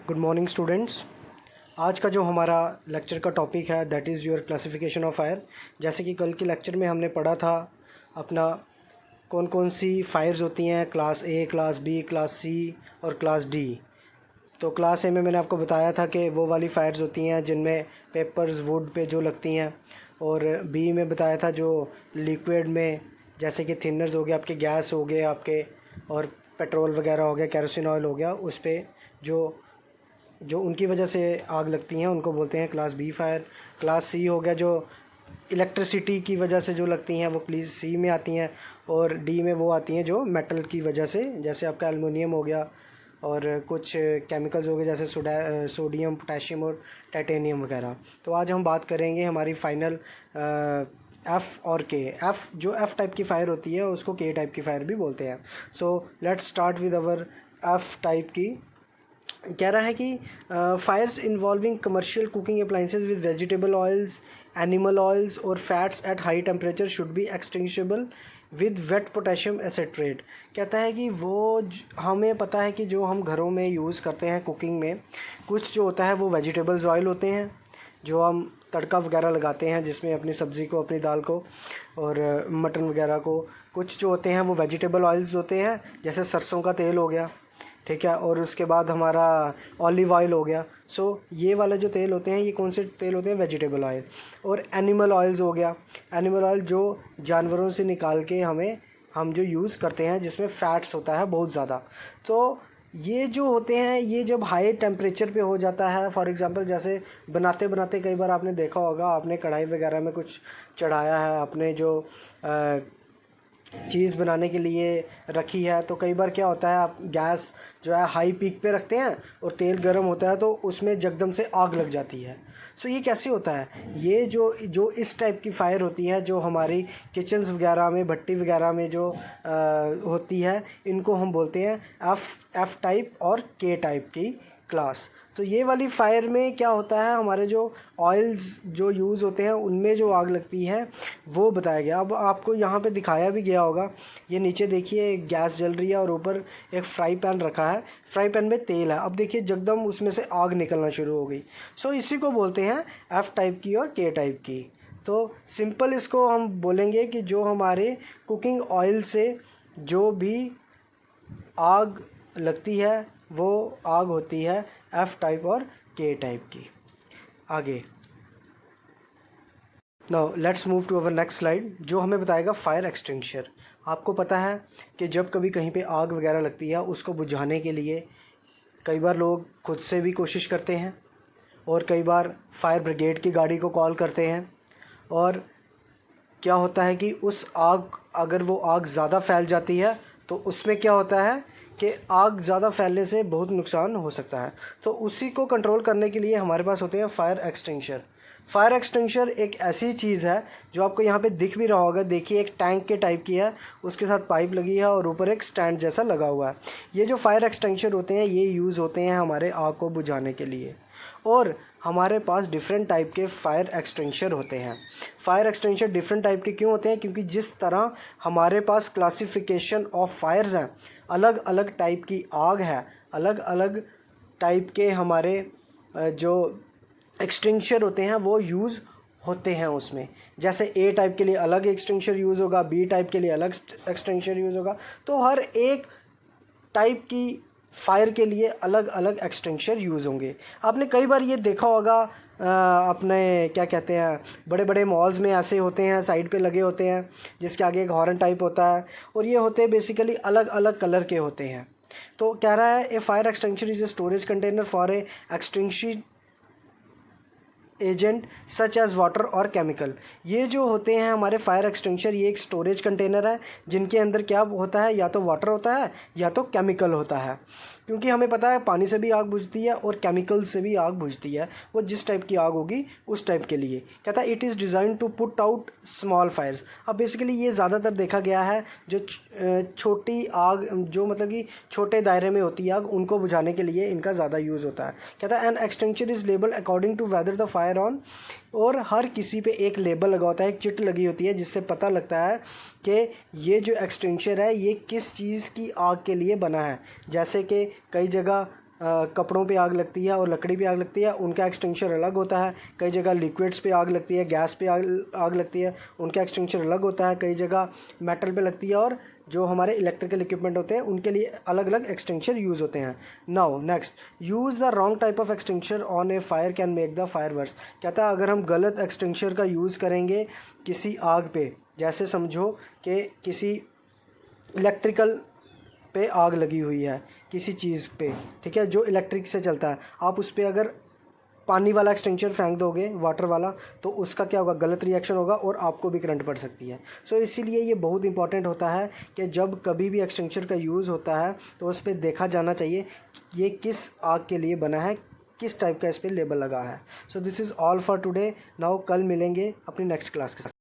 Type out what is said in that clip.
Good morning students. आज का जो हमारा लेक्चर का टॉपिक है that is your classification of fire. जैसे कि कल के लेक्चर में हमने पढ़ा था अपना कौन कौन सी फायर्स होती हैं, class A, class B, class C और क्लास डी। तो क्लास ए में मैंने आपको बताया था कि वो वाली फायर्स होती हैं जिनमें पेपर्स वुड पे जो लगती हैं, और बी में बताया था जो लिक्विड में जैसे कि थिनर्स हो गए, आपके गैस हो गए आपके, और पेट्रोल वगैरह हो गया, केरोसिन ऑयल हो गया, उस पे जो उनकी वजह से आग लगती हैं उनको बोलते हैं class B fire. Class C हो गया जो इलेक्ट्रिसिटी की वजह से जो लगती हैं वो क्लास सी में आती हैं, और डी में वो आती हैं जो मेटल की वजह से, जैसे आपका एलुमिनियम हो गया और कुछ केमिकल्स हो गए जैसे सोडियम, पोटेशियम और टाइटेनियम वगैरह। तो आज हम बात करेंगे हमारी फाइनल एफ़ और के। एफ़ जो एफ़ टाइप की फ़ायर होती है उसको के टाइप की फ़ायर भी बोलते हैं। So let's start with our F type की। कह रहा है कि fires involving commercial cooking appliances with vegetable oils, animal oils और fats at high temperature should be extinguishable with wet potassium acetate. कहता है कि वो हमें पता है कि जो हम घरों में यूज़ करते हैं कुकिंग में, कुछ जो होता है वो वेजिटेबल्स ऑयल होते हैं जो हम तड़का वगैरह लगाते हैं जिसमें अपनी सब्ज़ी को, अपनी दाल को और मटन वगैरह को। कुछ जो होते हैं वो वेजिटेबल ऑयल्स होते हैं जैसे सरसों का तेल हो गया, ठीक है, और उसके बाद हमारा ऑलिव ऑयल हो गया। सो ये वाले जो तेल होते हैं ये कौन से तेल होते हैं? Vegetable oil. और एनिमल ऑयल्स हो गया, एनिमल ऑयल जो जानवरों से निकाल के हम जो यूज़ करते हैं जिसमें फ़ैट्स होता है बहुत ज़्यादा। तो ये जो होते हैं ये जब हाई टेम्परेचर पे हो जाता है, फॉर एग्ज़ाम्पल जैसे बनाते बनाते कई बार आपने देखा होगा, आपने कढ़ाई वगैरह में कुछ चढ़ाया है, आपने जो चीज़ बनाने के लिए रखी है, तो कई बार क्या होता है आप गैस जो है हाई पीक पे रखते हैं और तेल गर्म होता है तो उसमें जगदम से आग लग जाती है। सो ये कैसे होता है? ये जो इस टाइप की फ़ायर होती है जो हमारी किचन्स वगैरह में, भट्टी वगैरह में जो होती है, इनको हम बोलते हैं एफ़ टाइप और के टाइप की क्लास। तो ये वाली फ़ायर में क्या होता है, हमारे जो ऑयल्स जो यूज़ होते हैं उनमें जो आग लगती है वो बताया गया। अब आपको यहाँ पे दिखाया भी गया होगा, ये नीचे देखिए गैस जल रही है और ऊपर एक फ्राई पैन रखा है, फ्राई पैन में तेल है। अब देखिए जगदम उसमें से आग निकलना शुरू हो गई। सो इसी को बोलते हैं एफ़ टाइप की और के टाइप की। तो सिंपल इसको हम बोलेंगे कि जो हमारे कुकिंग ऑयल से जो भी आग लगती है वो आग होती है एफ़ टाइप और के टाइप की। आगे now let's move to our next slide जो हमें बताएगा फायर एक्सटिंग्विशर। आपको पता है कि जब कभी कहीं पे आग वगैरह लगती है उसको बुझाने के लिए कई बार लोग खुद से भी कोशिश करते हैं और कई बार फायर ब्रिगेड की गाड़ी को कॉल करते हैं। और क्या होता है कि अगर वो आग ज़्यादा फैल जाती है तो उसमें क्या होता है कि आग ज़्यादा फैलने से बहुत नुकसान हो सकता है। तो उसी को कंट्रोल करने के लिए हमारे पास होते हैं फायर एक्सटिंग्विशर। फायर एक्सटिंग्विशर एक ऐसी चीज़ है जो आपको यहाँ पे दिख भी रहा होगा, देखिए एक टैंक के टाइप की है, उसके साथ पाइप लगी है और ऊपर एक स्टैंड जैसा लगा हुआ है। ये जो फायर एक्सटिंग्विशर होते हैं ये यूज़ होते हैं हमारे आग को बुझाने के लिए। और हमारे पास डिफरेंट टाइप के फायर एक्सटिंग्विशर होते हैं। फायर एक्सटिंग्विशर डिफरेंट टाइप के क्यों होते हैं? क्योंकि जिस तरह हमारे पास क्लासिफिकेशन ऑफ फायर्स हैं, अलग अलग टाइप की आग है, अलग अलग टाइप के हमारे जो एक्सटिंग्विशर होते हैं वो यूज़ होते हैं उसमें। जैसे ए टाइप के लिए अलग एक्सटिंग्विशर यूज़ होगा, बी टाइप के लिए अलग एक्सटिंग्विशर यूज़ होगा। तो हर एक टाइप की फायर के लिए अलग अलग एक्सटिंग्विशर यूज़ होंगे। आपने कई बार ये देखा होगा, अपने क्या कहते हैं, बड़े बड़े मॉल्स में ऐसे होते हैं, साइड पे लगे होते हैं जिसके आगे एक हॉर्न टाइप होता है, और ये होते हैं बेसिकली अलग अलग कलर के होते हैं। तो कह रहा है a fire extinguisher is a storage container for a extinguishing agent such as water और केमिकल। ये जो होते हैं हमारे फायर एक्सटिंग्विशर, ये एक स्टोरेज कंटेनर है जिनके अंदर क्या होता है, या तो वाटर होता है या तो केमिकल होता है। क्योंकि हमें पता है पानी से भी आग बुझती है और केमिकल से भी आग बुझती है, वो जिस टाइप की आग होगी उस टाइप के लिए। कहता है it is design to put out small fires. अब बेसिकली ये ज़्यादातर देखा गया है जो छोटी आग, जो मतलब कि छोटे दायरे में होती है आग, उनको बुझाने के लिए इनका ज़्यादा यूज़ होता है। कहता है an extinguisher is label according to whether the fire on, और हर किसी पे एक लेबल लगा होता है, एक चिट लगी होती है जिससे पता लगता है कि ये जो एक्सटिंग्विशर है ये किस चीज़ की आग के लिए बना है। जैसे कि कई जगह कपड़ों पे आग लगती है और लकड़ी पे आग लगती है, उनका एक्सटिंक्शर अलग होता है। कई जगह लिक्विड्स पे आग लगती है, गैस पे आग लगती है, उनका एक्सटिंक्शर अलग होता है। कई जगह मेटल पे लगती है और जो हमारे इलेक्ट्रिकल इक्विपमेंट होते हैं उनके लिए अलग अलग एक्सटिंक्शर यूज़ होते हैं। Now next, use the wrong type of extinguisher on a fire can make the fire worse. कहता है अगर हम गलत एक्सटिंक्शर का यूज़ करेंगे किसी आग पे, जैसे समझो कि किसी इलेक्ट्रिकल पे आग लगी हुई है किसी चीज़ पे, ठीक है, जो इलेक्ट्रिक से चलता है, आप उस पर अगर पानी वाला एक्सटिंक्शर फेंक दोगे, वाटर वाला, तो उसका क्या होगा, गलत रिएक्शन होगा और आपको भी करंट पड़ सकती है। सो इसीलिए ये बहुत इंपॉर्टेंट होता है कि जब कभी भी एक्सटिंक्शर का यूज़ होता है तो उस पर देखा जाना चाहिए कि ये किस आग के लिए बना है, किस टाइप का इस पर लेबल लगा है। So this is all for today. Now कल मिलेंगे अपनी नेक्स्ट क्लास के साथ।